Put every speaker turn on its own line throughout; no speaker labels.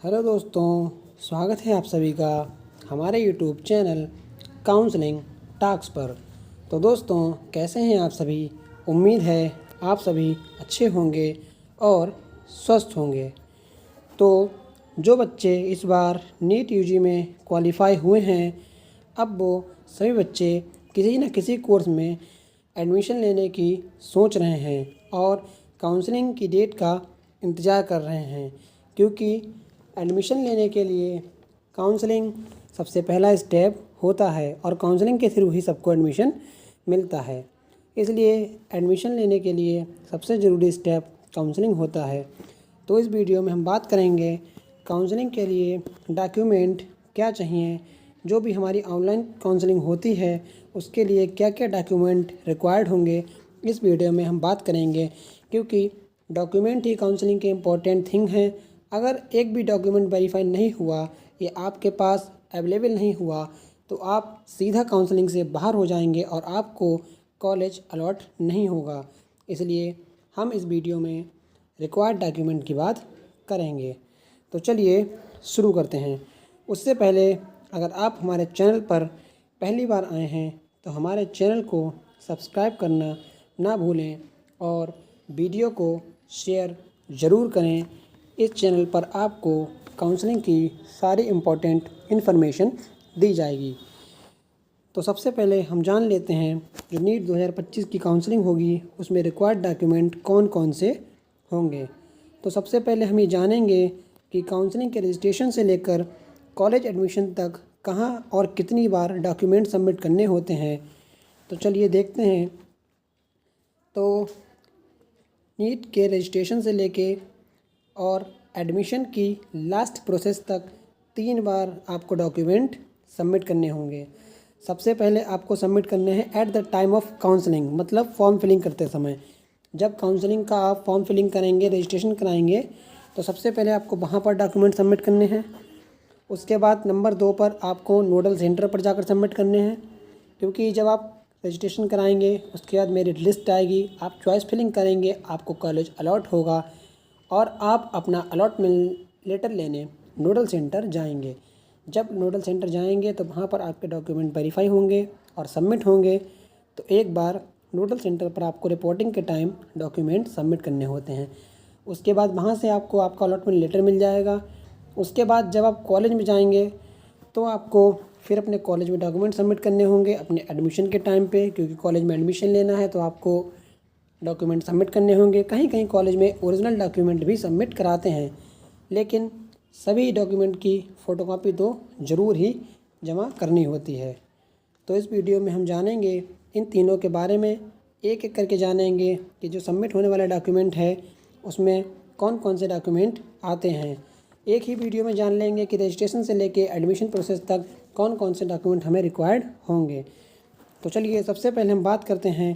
Hello दोस्तों, स्वागत है आप सभी का हमारे यूट्यूब चैनल काउंसलिंग टॉक्स पर। तो दोस्तों, कैसे हैं आप सभी? उम्मीद है आप सभी अच्छे होंगे और स्वस्थ होंगे। तो जो बच्चे इस बार नीट यूजी में क्वालिफाई हुए हैं, अब वो सभी बच्चे किसी न किसी कोर्स में एडमिशन लेने की सोच रहे हैं और काउंसलिंग की डेट का इंतज़ार कर रहे हैं, क्योंकि एडमिशन लेने के लिए काउंसलिंग सबसे पहला स्टेप होता है और काउंसलिंग के थ्रू ही सबको एडमिशन मिलता है। इसलिए एडमिशन लेने के लिए सबसे ज़रूरी स्टेप काउंसलिंग होता है। तो इस वीडियो में हम बात करेंगे काउंसलिंग के लिए डॉक्यूमेंट क्या चाहिए, जो भी हमारी ऑनलाइन काउंसलिंग होती है उसके लिए क्या क्या डॉक्यूमेंट रिक्वायर्ड होंगे, इस वीडियो में हम बात करेंगे। क्योंकि डॉक्यूमेंट ही काउंसलिंग के इम्पोर्टेंट थिंग हैं। अगर एक भी डॉक्यूमेंट वेरीफाई नहीं हुआ या आपके पास अवेलेबल नहीं हुआ तो आप सीधा काउंसलिंग से बाहर हो जाएंगे और आपको कॉलेज अलॉट नहीं होगा। इसलिए हम इस वीडियो में रिक्वायर्ड डॉक्यूमेंट की बात करेंगे। तो चलिए शुरू करते हैं। उससे पहले अगर आप हमारे चैनल पर पहली बार आए हैं तो हमारे चैनल को सब्सक्राइब करना ना भूलें और वीडियो को शेयर ज़रूर करें। इस चैनल पर आपको काउंसलिंग की सारी इम्पोर्टेंट इन्फॉर्मेशन दी जाएगी। तो सबसे पहले हम जान लेते हैं जो नीट 2025 की काउंसलिंग होगी उसमें रिक्वायर्ड डॉक्यूमेंट कौन कौन से होंगे। तो सबसे पहले हम ये जानेंगे कि काउंसलिंग के रजिस्ट्रेशन से लेकर कॉलेज एडमिशन तक कहाँ और कितनी बार डॉक्यूमेंट सबमिट करने होते हैं। तो चलिए देखते हैं। तो नीट के रजिस्ट्रेशन से लेके और एडमिशन की लास्ट प्रोसेस तक 3 बार आपको डॉक्यूमेंट सबमिट करने होंगे। सबसे पहले आपको सबमिट करने हैं at the time of counselling, मतलब फॉर्म फिलिंग करते समय। जब काउंसलिंग का आप फॉर्म फिलिंग करेंगे, रजिस्ट्रेशन कराएंगे, तो सबसे पहले आपको वहाँ पर डॉक्यूमेंट सबमिट करने हैं। उसके बाद नंबर 2 पर आपको नोडल सेंटर पर जाकर सबमिट करने हैं, क्योंकि जब आप रजिस्ट्रेशन कराएंगे उसके बाद मेरिट लिस्ट आएगी, आप चॉइस फिलिंग करेंगे, आपको कॉलेज अलॉट होगा और आप अपना अलॉटमेंट लेटर लेने नोडल सेंटर जाएंगे। जब नोडल सेंटर जाएंगे तो वहाँ पर आपके डॉक्यूमेंट वेरीफाई होंगे और सबमिट होंगे। तो एक बार नोडल सेंटर पर आपको रिपोर्टिंग के टाइम डॉक्यूमेंट सबमिट करने होते हैं। उसके बाद वहाँ से आपको आपका अलॉटमेंट लेटर मिल जाएगा। उसके बाद जब आप कॉलेज में जाएंगे तो आपको फिर अपने कॉलेज में डॉक्यूमेंट सबमिट करने होंगे अपने एडमिशन के टाइम पे, क्योंकि कॉलेज में एडमिशन लेना है तो आपको डॉक्यूमेंट सबमिट करने होंगे। कहीं कहीं कॉलेज में ओरिजिनल डॉक्यूमेंट भी सबमिट कराते हैं, लेकिन सभी डॉक्यूमेंट की फ़ोटोकॉपी तो ज़रूर ही जमा करनी होती है। तो इस वीडियो में हम जानेंगे इन तीनों के बारे में, एक एक करके जानेंगे कि जो सबमिट होने वाला डॉक्यूमेंट है उसमें कौन कौन से डॉक्यूमेंट आते हैं। एक ही वीडियो में जान लेंगे कि रजिस्ट्रेशन से लेके एडमिशन प्रोसेस तक कौन कौन से डॉक्यूमेंट हमें रिक्वायर्ड होंगे। तो चलिए सबसे पहले हम बात करते हैं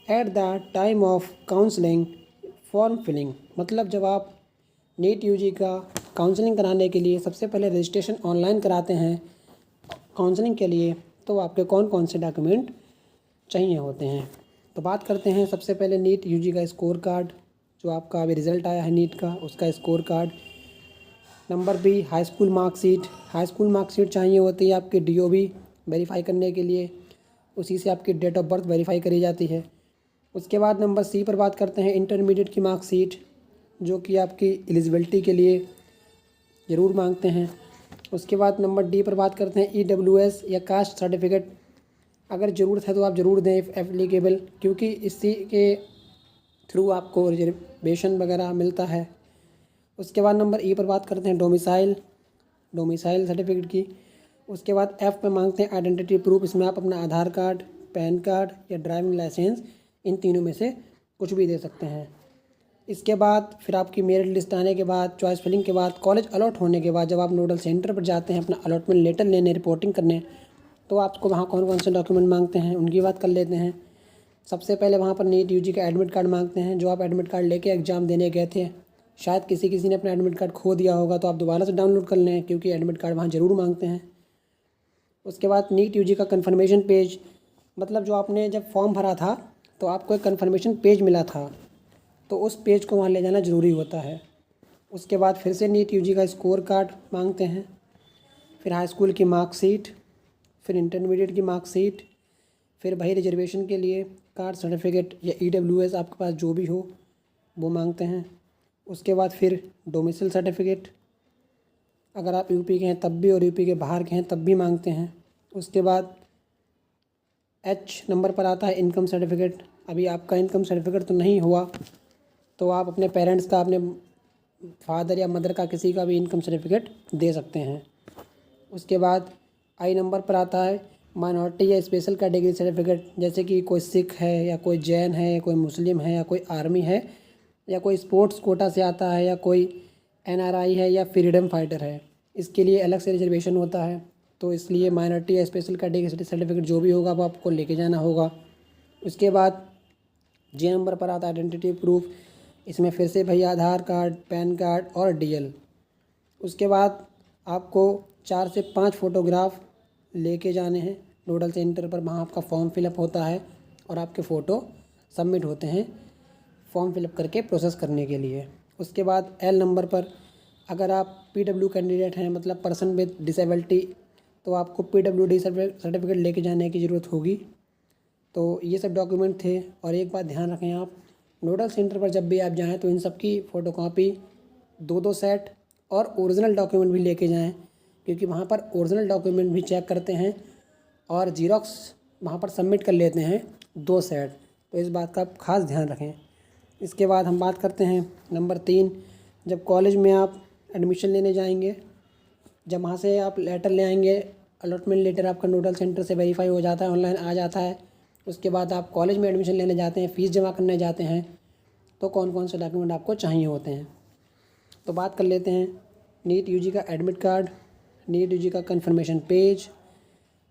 at the time of counselling form filling, मतलब जब आप नीट यूजी का काउंसलिंग कराने के लिए सबसे पहले रजिस्ट्रेशन ऑनलाइन कराते हैं काउंसलिंग के लिए, तो आपके कौन कौन से डॉक्यूमेंट चाहिए होते हैं। तो बात करते हैं सबसे पहले नीट यूजी का स्कोर कार्ड, जो आपका अभी रिज़ल्ट आया है नीट का, उसका score card. Number B, high school marksheet. High school marksheet चाहिए होती है आपकी DOB वेरीफाई करने के लिए, उसी से आपकी डेट ऑफ बर्थ वेरीफाई करी जाती है। उसके बाद नंबर सी पर बात करते हैं इंटरमीडिएट की मार्कशीट, जो कि आपकी एलिजिबिलिटी के लिए ज़रूर मांगते हैं। उसके बाद नंबर डी पर बात करते हैं EWS या कास्ट सर्टिफिकेट, अगर ज़रूरत है तो आप ज़रूर दें एप्लीकेबल, क्योंकि इसी के थ्रू आपको रिजर्वेशन वगैरह मिलता है। उसके बाद नंबर ई पर बात करते हैं डोमिसाइल सर्टिफिकेट की। उसके बाद एफ़ पे मांगते हैं आइडेंटिटी प्रूफ, इसमें आप अपना आधार कार्ड, पैन कार्ड या ड्राइविंग लाइसेंस, इन तीनों में से कुछ भी दे सकते हैं। इसके बाद फिर आपकी मेरिट लिस्ट आने के बाद, चॉइस फिलिंग के बाद, कॉलेज अलॉट होने के बाद, जब आप नोडल सेंटर पर जाते हैं अपना अलॉटमेंट लेटर लेने, रिपोर्टिंग करने, तो आपको वहाँ कौन कौन से डॉक्यूमेंट मांगते हैं उनकी बात कर लेते हैं। सबसे पहले वहाँ पर नीट यूजी का एडमिट कार्ड मांगते हैं, जो आप एडमिट कार्ड लेके एग्ज़ाम देने गए थे। शायद किसी ने अपना एडमिट कार्ड खो दिया होगा, तो आप दोबारा से डाउनलोड कर लें, क्योंकि एडमिट कार्ड वहाँ ज़रूर मांगते हैं। उसके बाद नीट यूजी का कन्फर्मेशन पेज, मतलब जो आपने जब फॉर्म भरा था तो आपको एक कन्फर्मेशन पेज मिला था, तो उस पेज को वहाँ ले जाना ज़रूरी होता है। उसके बाद फिर से नीट यूजी का स्कोर कार्ड मांगते हैं, फिर हाई स्कूल की मार्कशीट, फिर इंटरमीडिएट की मार्कशीट, फिर वही रिजर्वेशन के लिए कास्ट सर्टिफिकेट या ईडब्ल्यूएस आपके पास जो भी हो वो मांगते हैं। उसके बाद फिर डोमिसाइल सर्टिफिकेट, अगर आप यूपी के हैं तब भी और यूपी के बाहर के हैं तब भी मांगते हैं। उसके बाद एच नंबर पर आता है इनकम सर्टिफिकेट। अभी आपका इनकम सर्टिफिकेट तो नहीं हुआ तो आप अपने पेरेंट्स का, अपने फादर या मदर का, किसी का भी इनकम सर्टिफिकेट दे सकते हैं। उसके बाद आई नंबर पर आता है माइनॉरिटी या स्पेशल कैटेगरी सर्टिफिकेट, जैसे कि कोई सिख है या कोई जैन है, कोई मुस्लिम है या कोई आर्मी है या कोई स्पोर्ट्स कोटा से आता है या कोई एनआरआई है या फ्रीडम फाइटर है। इसके लिए अलग से रिजर्वेशन होता है, तो इसलिए माइनॉरिटी या स्पेशल कैटेगरी सर्टिफिकेट जो भी होगा वो आपको लेके जाना होगा। उसके बाद जे नंबर पर आता है आइडेंटिटी प्रूफ। इसमें फिर से भैया आधार कार्ड, पैन कार्ड और डीएल। उसके बाद आपको 4 से 5 फ़ोटोग्राफ लेके जाने हैं नोडल सेंटर पर। वहाँ आपका फॉर्म फिलअप होता है और आपके फ़ोटो सबमिट होते हैं फॉर्म फिलअप करके प्रोसेस करने के लिए। उसके बाद एल नंबर पर अगर आप पीडब्ल्यू कैंडिडेट हैं, मतलब पर्सन विद डिसेबिलिटी, तो आपको पीडब्ल्यूडी सर्टिफिकेट लेके जाने की ज़रूरत होगी। तो ये सब डॉक्यूमेंट थे। और एक बात ध्यान रखें, आप नोडल सेंटर पर जब भी आप जाएँ तो इन सब की फ़ोटोकॉपी 2-2 सेट और ओरिजिनल डॉक्यूमेंट भी लेके जाएँ, क्योंकि वहाँ पर ओरिजिनल डॉक्यूमेंट भी चेक करते हैं और जीरोक्स वहाँ पर सबमिट कर लेते हैं 2 सेट। तो इस बात का आप खास ध्यान रखें। इसके बाद हम बात करते हैं नंबर 3, जब कॉलेज में आप एडमिशन लेने जाएंगे, जब वहाँ से आप लेटर ले आएंगे, अलॉटमेंट लेटर आपका नोडल सेंटर से वेरीफाई हो जाता है, ऑनलाइन आ जाता है। उसके बाद आप कॉलेज में एडमिशन लेने जाते हैं, फ़ीस जमा करने जाते हैं, तो कौन कौन से डॉक्यूमेंट आपको चाहिए होते हैं। तो बात कर लेते हैं नीट यूजी का एडमिट कार्ड, नीट यूजी का कन्फर्मेशन पेज,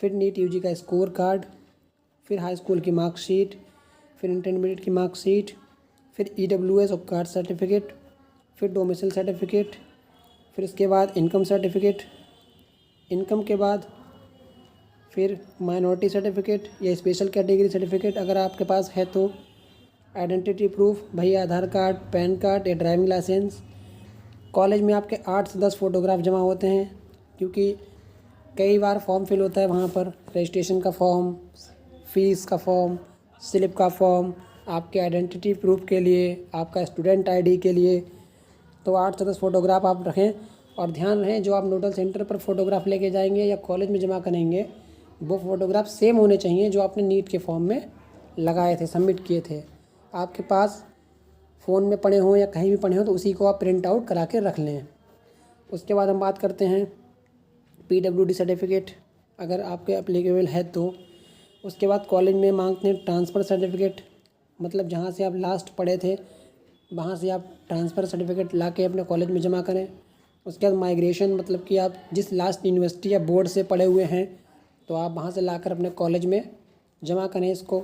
फिर नीट यूजी का स्कोर कार्ड, फिर हाई स्कूल की मार्कशीट, फिर इंटरमीडिएट की मार्कशीट, फिर ईडब्ल्यूएस और कास्ट सर्टिफिकेट, फिर डोमिसाइल सर्टिफिकेट, फिर इसके बाद इनकम सर्टिफिकेट, इनकम के बाद फिर माइनॉरिटी सर्टिफिकेट या स्पेशल कैटेगरी सर्टिफिकेट अगर आपके पास है तो, आइडेंटिटी प्रूफ भैया आधार कार्ड, पैन कार्ड या ड्राइविंग लाइसेंस। कॉलेज में आपके 8 से 10 फ़ोटोग्राफ जमा होते हैं, क्योंकि कई बार फॉर्म फिल होता है वहाँ पर, रजिस्ट्रेशन का फॉर्म, फ़ीस का फॉर्म, स्लिप का फॉर्म, आपके आइडेंटिटी प्रूफ के लिए, आपका स्टूडेंट आईडी के लिए। तो 8 से 10 फ़ोटोग्राफ आप रखें। और ध्यान रहे, जो आप नोडल सेंटर पर फ़ोटोग्राफ लेके जाएंगे या कॉलेज में जमा करेंगे, वो फ़ोटोग्राफ सेम होने चाहिए जो आपने नीट के फॉर्म में लगाए थे, सबमिट किए थे। आपके पास फ़ोन में पड़े हों या कहीं भी पड़े हों तो उसी को आप प्रिंट आउट करा के रख लें। उसके बाद हम बात करते हैं पीडब्ल्यूडी सर्टिफिकेट, अगर आपके एप्लीकेबल है तो। उसके बाद कॉलेज में मांगते हैं ट्रांसफ़र सर्टिफिकेट, मतलब जहाँ से आप लास्ट पढ़े थे वहाँ से आप ट्रांसफ़र सर्टिफिकेट ला के अपने कॉलेज में जमा करें। उसके बाद माइग्रेशन, मतलब कि आप जिस लास्ट यूनिवर्सिटी या बोर्ड से पढ़े हुए हैं तो आप वहाँ से लाकर अपने कॉलेज में जमा करें इसको।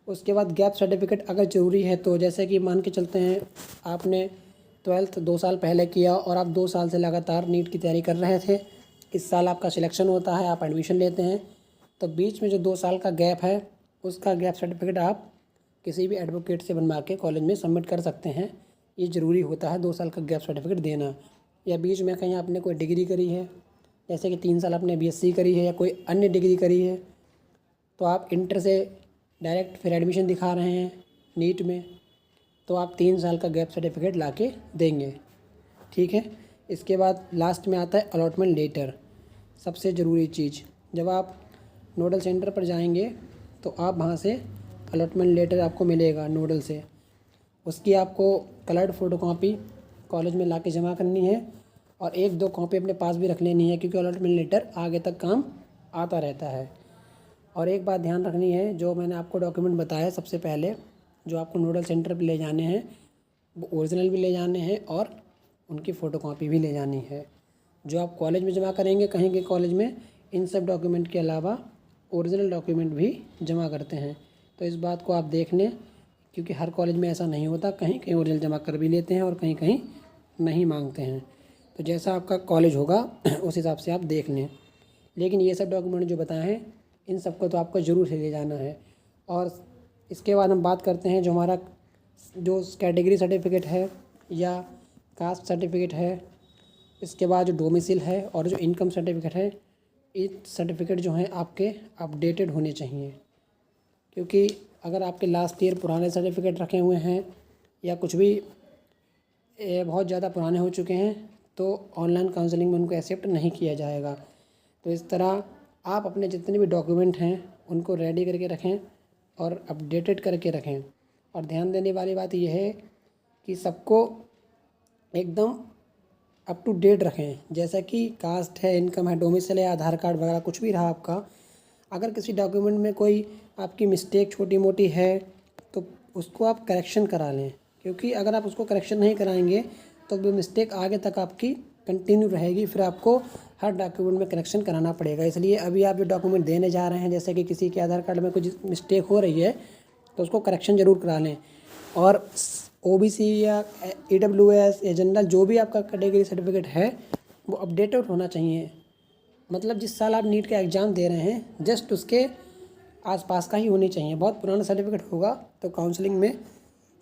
उसके बाद गैप सर्टिफिकेट अगर ज़रूरी है तो, जैसे कि मान के चलते हैं आपने 12th 2 साल पहले किया और आप 2 साल से लगातार नीट की तैयारी कर रहे थे, इस साल आपका सिलेक्शन होता है, आप एडमिशन लेते हैं, तो बीच में जो 2 साल का गैप है उसका गैप सर्टिफिकेट आप किसी भी एडवोकेट से बनवा के कॉलेज में सबमिट कर सकते हैं। ये ज़रूरी होता है 2 साल का गैप सर्टिफिकेट देना। या बीच में कहीं आपने कोई डिग्री करी है, जैसे कि 3 साल आपने बीएससी करी है या कोई अन्य डिग्री करी है, तो आप इंटर से डायरेक्ट फिर एडमिशन दिखा रहे हैं नीट में, तो आप 3 साल का गैप सर्टिफिकेट ला के देंगे। ठीक है। इसके बाद लास्ट में आता है अलॉटमेंट लेटर, सबसे ज़रूरी चीज़। जब आप नोडल सेंटर पर जाएंगे तो आप वहाँ से अलॉटमेंट लेटर आपको मिलेगा नोडल से, उसकी आपको कलर्ड फ़ोटोकॉपी कॉलेज में लाके जमा करनी है और 1-2 कॉपी अपने पास भी रख लेनी है, क्योंकि अलॉटमेंट लेटर आगे तक काम आता रहता है। और एक बात ध्यान रखनी है, जो मैंने आपको डॉक्यूमेंट बताया सबसे पहले, जो आपको नोडल सेंटर पर ले जाने हैं वो ओरिजिनल भी ले जाने हैं और उनकी फ़ोटोकॉपी भी ले जानी है। जो आप कॉलेज में जमा करेंगे कहीं के कॉलेज में, इन सब डॉक्यूमेंट के अलावा ओरिजिनल डॉक्यूमेंट भी जमा करते हैं। तो इस बात को आप देख लें, क्योंकि हर कॉलेज में ऐसा नहीं होता, कहीं कहीं ओरिजिनल जमा कर भी लेते हैं और कहीं कहीं नहीं मांगते हैं। तो जैसा आपका कॉलेज होगा उस हिसाब से आप देख लें। लेकिन ये सब डॉक्यूमेंट जो बताए हैं इन सबको तो आपको ज़रूर ले जाना है। और इसके बाद हम बात करते हैं जो हमारा जो कैटेगरी सर्टिफिकेट है या कास्ट सर्टिफिकेट है, इसके बाद जो डोमिसाइल है और जो इनकम सर्टिफिकेट है, ये सर्टिफिकेट जो हैं आपके अपडेटेड होने चाहिए। क्योंकि अगर आपके लास्ट ईयर पुराने सर्टिफिकेट रखे हुए हैं या कुछ भी बहुत ज़्यादा पुराने हो चुके हैं तो ऑनलाइन काउंसलिंग में उनको एक्सेप्ट नहीं किया जाएगा। तो इस तरह आप अपने जितने भी डॉक्यूमेंट हैं उनको रेडी करके रखें और अपडेटेड करके रखें। और ध्यान देने वाली बात यह है कि सबको एकदम अप टू डेट रखें। जैसा कि कास्ट है, इनकम है, डोमिसाइल है, आधार कार्ड वगैरह कुछ भी रहा आपका, अगर किसी डॉक्यूमेंट में कोई आपकी मिस्टेक छोटी मोटी है तो उसको आप करेक्शन करा लें। क्योंकि अगर आप उसको करेक्शन नहीं कराएंगे तो वो मिस्टेक आगे तक आपकी कंटिन्यू रहेगी, फिर आपको हर डॉक्यूमेंट में करेक्शन कराना पड़ेगा। इसलिए अभी आप जो डॉक्यूमेंट देने जा रहे हैं, जैसे कि किसी के आधार कार्ड में कुछ मिस्टेक हो रही है तो उसको करेक्शन ज़रूर करा लें। और OBC या EWS या जनरल जो भी आपका कैटेगरी सर्टिफिकेट है वो अपडेटेड होना चाहिए। मतलब जिस साल आप नीट का एग्ज़ाम दे रहे हैं जस्ट उसके आसपास का ही होनी चाहिए। बहुत पुराना सर्टिफिकेट होगा तो काउंसलिंग में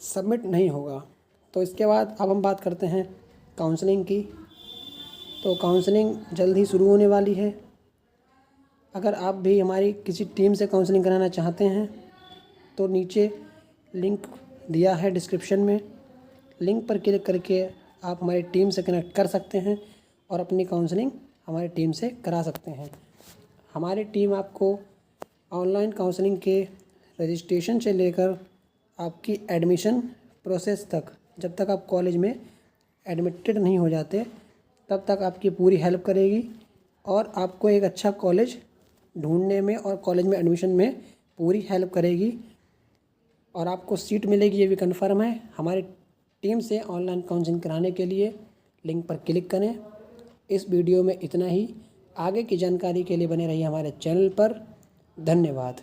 सबमिट नहीं होगा। तो इसके बाद अब हम बात करते हैं काउंसलिंग की। तो काउंसलिंग जल्द ही शुरू होने वाली है। अगर आप भी हमारी किसी टीम से काउंसलिंग कराना चाहते हैं तो नीचे लिंक दिया है डिस्क्रिप्शन में, लिंक पर क्लिक करके आप हमारी टीम से कनेक्ट कर सकते हैं और अपनी काउंसलिंग हमारी टीम से करा सकते हैं। हमारी टीम आपको ऑनलाइन काउंसलिंग के रजिस्ट्रेशन से लेकर आपकी एडमिशन प्रोसेस तक, जब तक आप कॉलेज में एडमिटेड नहीं हो जाते तब तक आपकी पूरी हेल्प करेगी और आपको एक अच्छा कॉलेज ढूंढने में और कॉलेज में एडमिशन में पूरी हेल्प करेगी और आपको सीट मिलेगी, ये भी कन्फर्म है। हमारी टीम से ऑनलाइन काउंसलिंग कराने के लिए लिंक पर क्लिक करें। इस वीडियो में इतना ही। आगे की जानकारी के लिए बने रहिए हमारे चैनल पर। धन्यवाद।